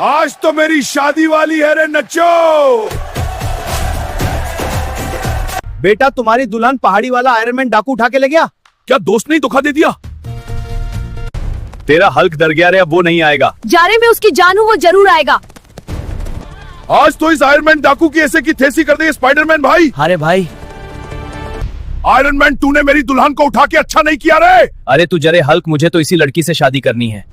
आज तो मेरी शादी वाली है रे नच्चो। बेटा तुम्हारी दुल्हन पहाड़ी वाला आयरन मैन डाकू उठा के ले गया। क्या दोस्त ने धोखा दे दिया? तेरा हल्क डर गया रे, अब वो नहीं आएगा। जारे में उसकी जान हूँ, वो जरूर आएगा। आज तो इस आयरन मैन डाकू की ऐसे की थैसी कर दी स्पाइडरमैन भाई। अरे भाई आयरन मैन तूने मेरी दुल्हन को उठा के अच्छा नहीं किया रे। अरे तू जरे हल्क, मुझे तो इसी लड़की से शादी करनी है।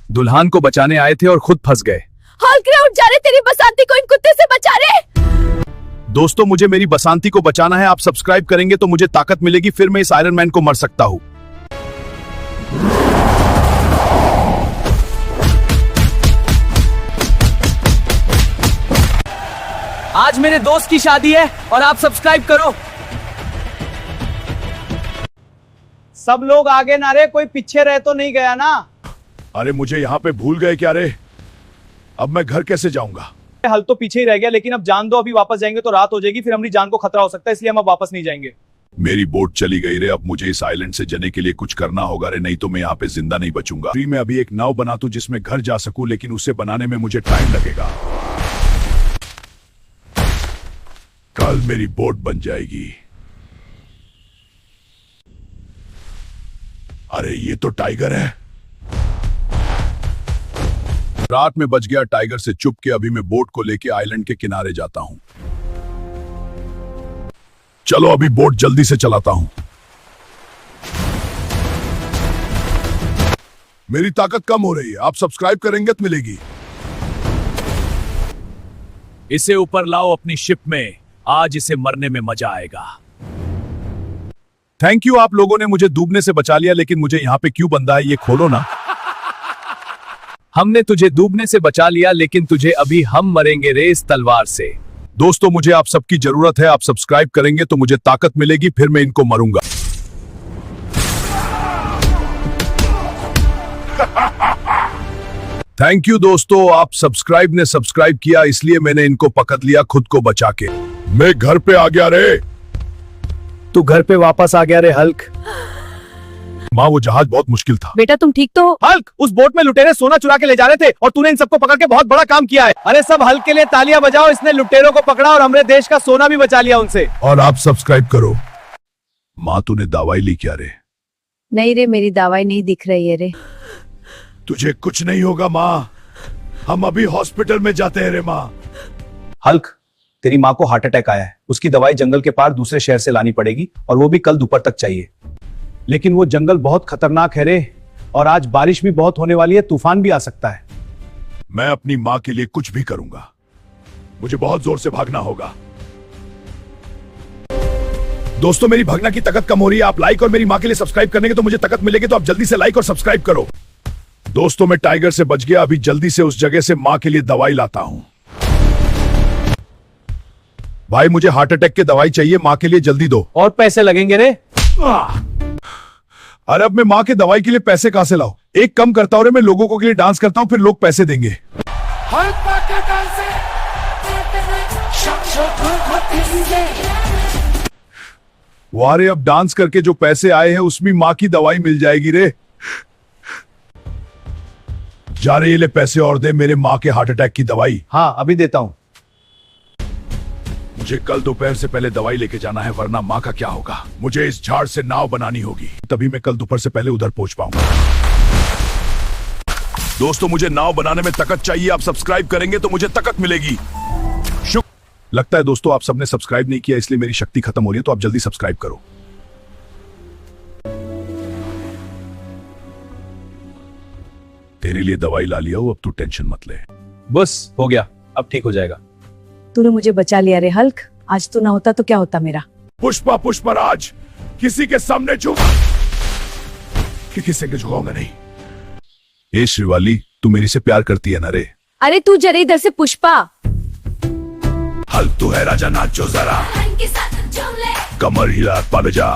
दुल्हन को बचाने आए थे और खुद फंस गए। हल्क रे उठ जा रे, तेरी बसंती को इन कुत्ते से बचा रे। दोस्तों मुझे मेरी बसंती को बचाना है। आप सब्सक्राइब करेंगे तो मुझे ताकत मिलेगी, फिर मैं इस आयरन मैन को मर सकता हूँ। आज मेरे दोस्त की शादी है और आप सब्सक्राइब करो। सब लोग आगे ना रे, कोई पीछे रह तो नहीं गया ना। अरे मुझे यहाँ पे भूल गए क्या रे? अब मैं घर कैसे जाऊंगा? हल तो पीछे ही रह गया, लेकिन अब जान दो, अभी वापस जाएंगे तो रात हो जाएगी, फिर हमारी जान को खतरा हो सकता है, इसलिए हम अब वापस नहीं जाएंगे। मेरी बोट चली गई रे। अब मुझे इस आइलैंड से जाने के लिए कुछ करना होगा रे, नहीं तो मैं यहाँ पे जिंदा नहीं बचूंगा। फ्री में अभी एक नाव बना दूं जिसमें घर जा सकूं, लेकिन उसे बनाने में मुझे टाइम लगेगा। कल मेरी बोट बन जाएगी। अरे ये तो टाइगर है। रात में बच गया टाइगर से चुप के। अभी मैं बोट को लेके आइलैंड के किनारे जाता हूं। चलो अभी बोट जल्दी से चलाता हूं। मेरी ताकत कम हो रही है। आप सब्सक्राइब करेंगे तो मिलेगी। इसे ऊपर लाओ अपनी शिप में, आज इसे मरने में मजा आएगा। थैंक यू, आप लोगों ने मुझे डूबने से बचा लिया, लेकिन मुझे यहाँ पे क्यों बंधा है? ये खोलो ना। हमने तुझे डूबने से बचा लिया, लेकिन तुझे अभी हम मरेंगे रे इस तलवार से। दोस्तों मुझे आप सबकी जरूरत है। आप सब्सक्राइब करेंगे तो मुझे ताकत मिलेगी, फिर मैं इनको मरूंगा। थैंक यू दोस्तों, आप सब्सक्राइब ने सब्सक्राइब किया, इसलिए मैंने इनको पकड़ लिया खुद को बचा के। मैं घर पे आ गया रे। तू घर पे वापस आ गया रे हल्क। माँ वो जहाज बहुत मुश्किल था। बेटा तुम ठीक तो हो? हल्क, उस बोट में लुटेरे सोना चुरा के ले जा रहे थे और तूने इन सबको पकड़ के बहुत बड़ा काम किया है। अरे सब हल्क के लिए तालियां बजाओ, इसने लुटेरों को पकड़ा और हमारे देश का सोना भी बचा लिया उनसे। और आप सब्सक्राइब करो। माँ तूने दवाई ली क्या रे? नहीं रे, मेरी दवाई नहीं दिख रही है रे। तुझे कुछ नहीं होगा माँ, हम अभी हॉस्पिटल में जाते हैं रे माँ। हल्क, तेरी माँ को हार्ट अटैक आया है, उसकी दवाई जंगल के पार दूसरे शहर से लानी पड़ेगी और वो भी कल दोपहर तक चाहिए। लेकिन वो जंगल बहुत खतरनाक है रे, और आज बारिश भी बहुत होने वाली है, तूफान भी आ सकता है। मैं अपनी माँ के लिए कुछ भी करूंगा। मुझे बहुत जोर से भागना होगा। दोस्तों मेरी भागना की ताकत कम हो रही है। आप लाइक और मेरी माँ के लिए सब्सक्राइब करेंगे तो मुझे ताकत मिलेगी, तो आप जल्दी से लाइक और सब्सक्राइब करो। दोस्तों मैं टाइगर से बच गया। अभी जल्दी से उस जगह से माँ के लिए दवाई लाता हूं। भाई मुझे हार्ट अटैक की दवाई चाहिए, माँ के लिए जल्दी दो। और पैसे लगेंगे रे। अरे अब मैं माँ के दवाई के लिए पैसे कहां से लाऊं? एक कम करता हूं रे, मैं लोगों को के लिए डांस करता हूं, फिर लोग पैसे देंगे। वारे अब डांस करके जो पैसे आए हैं उसमें माँ की दवाई मिल जाएगी रे। जा रहे ये ले पैसे और दे मेरे माँ के हार्ट अटैक की दवाई। हाँ अभी देता हूँ। मुझे कल दोपहर से पहले दवाई लेके जाना है, वरना माँ का क्या होगा। मुझे इस झाड़ से नाव बनानी होगी, तभी मैं कल दोपहर से पहले उधर पहुंच पाऊंगा। दोस्तों मुझे नाव बनाने में ताकत चाहिए। आप सब्सक्राइब करेंगे तो मुझे ताकत मिलेगी। लगता है दोस्तों आप सबने सब्सक्राइब नहीं किया, इसलिए मेरी शक्ति खत्म हो रही है, तो आप जल्दी सब्सक्राइब करो। तेरे लिए दवाई ला लिया हूं, अब तू टेंशन मत ले। बस हो गया, अब ठीक हो जाएगा। तूने मुझे बचा लिया रे हल्क, आज तू ना होता तो क्या होता मेरा। पुष्पा पुष्पराज, किसी के सामने झुका कि किसी के झुकाऊंगा नहीं। ए श्रीवाली, तू मेरी से प्यार करती है ना रे? अरे तू जरा इधर से। पुष्पा हल्क तू है राजा, नाचो जरा, कमर हिला पा बजा।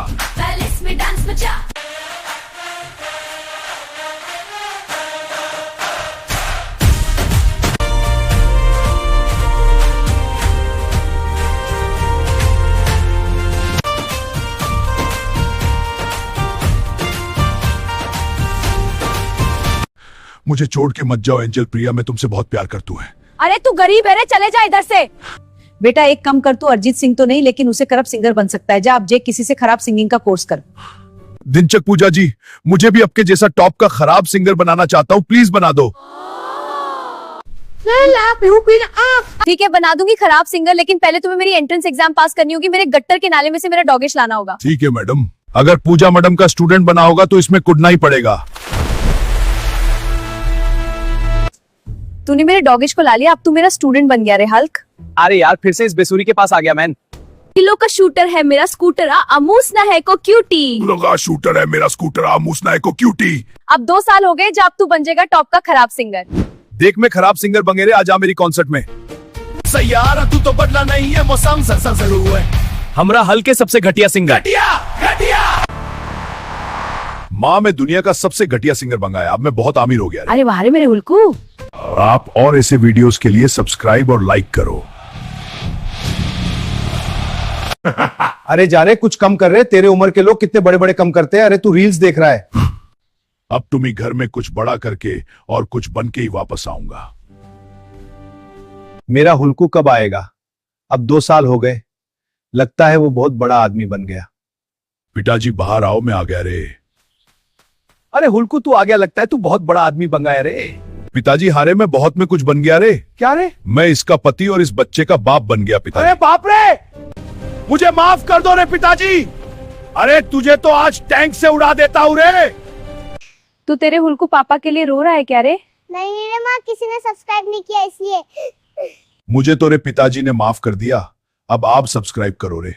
मुझे छोड़ के मत जाओ एंजल प्रिया, मैं तुमसे बहुत प्यार करता हूँ। अरे तू गरीब है रे, चले जा इधर से। बेटा एक कम कर, तू अरिजीत सिंह तो नहीं लेकिन उसे खराब सिंगर बन सकता है। जा अब जे किसी से खराब सिंगिंग का कोर्स कर। दिनचक पूजा जी, मुझे भी आपके जैसा टॉप का खराब सिंगर बनाना चाहता हूँ, प्लीज बना दो। ठीक है बना दूंगी खराब सिंगर, लेकिन पहले तुम्हें मेरी एंट्रेंस एग्जाम पास करनी होगी। मेरे गट्टर के नाले में से मेरा डॉगेश लाना होगा। ठीक है मैडम, अगर पूजा मैडम का स्टूडेंट बना होगा तो इसमें कुटना ही पड़ेगा। तूने मेरे डॉगेश को ला लिया, अब तू मेरा स्टूडेंट बन गया रे हल्क। अरे यार फिर से इस बेसुरी के पास आ गया मैन। किलो का शूटर है मेरा स्कूटर, अमूसना है को क्यूटी। लगा शूटर है मेरा स्कूटर, आमूसना है को क्यूटी। अब 2 साल हो गए, जब तू बन जाएगा टॉप का खराब सिंगर। देख मैं खराब सिंगर बंगेरे, आ जा मेरी कॉन्सर्ट में। सैयारा तू तो बदला नहीं है, मौसम सा जरूर है। हमरा हल्के सबसे घटिया सिंगर। घटिया। माँ मैं दुनिया का सबसे घटिया सिंगर बंगाया, अब मैं बहुत अमीर हो गया। अरे वाह रे मेरे हुल्कू। आप और ऐसे वीडियोस के लिए सब्सक्राइब और लाइक करो। अरे जाने कुछ कम कर रहे, तेरे उम्र के लोग कितने बड़े बड़े कम करते हैं। अरे तू रील्स देख रहा है। अब तुम ही घर में कुछ बड़ा करके और कुछ बन के ही वापस आऊंगा। मेरा हुल्कू कब आएगा? अब 2 साल हो गए, लगता है वो बहुत बड़ा आदमी बन गया। पिताजी बाहर आओ, मैं आ गया रे। अरे हुल्कू तू आ गया, लगता है तू बहुत बड़ा आदमी बन गया रे। पिताजी हारे मैं बहुत में कुछ बन गया रे। क्या रे? मैं इसका पति और इस बच्चे का बाप बन गया पिताजी। अरे बाप रे, मुझे माफ कर दो रे पिताजी। अरे तुझे तो आज टैंक से उड़ा देता हूँ रे। तू तेरे हुल्कू पापा के लिए रो रहा है क्या रे? नहीं रे माँ, किसी ने सब्सक्राइब नहीं किया इसलिए। मुझे तो रे पिताजी ने माफ कर दिया, अब आप सब्सक्राइब करो रे।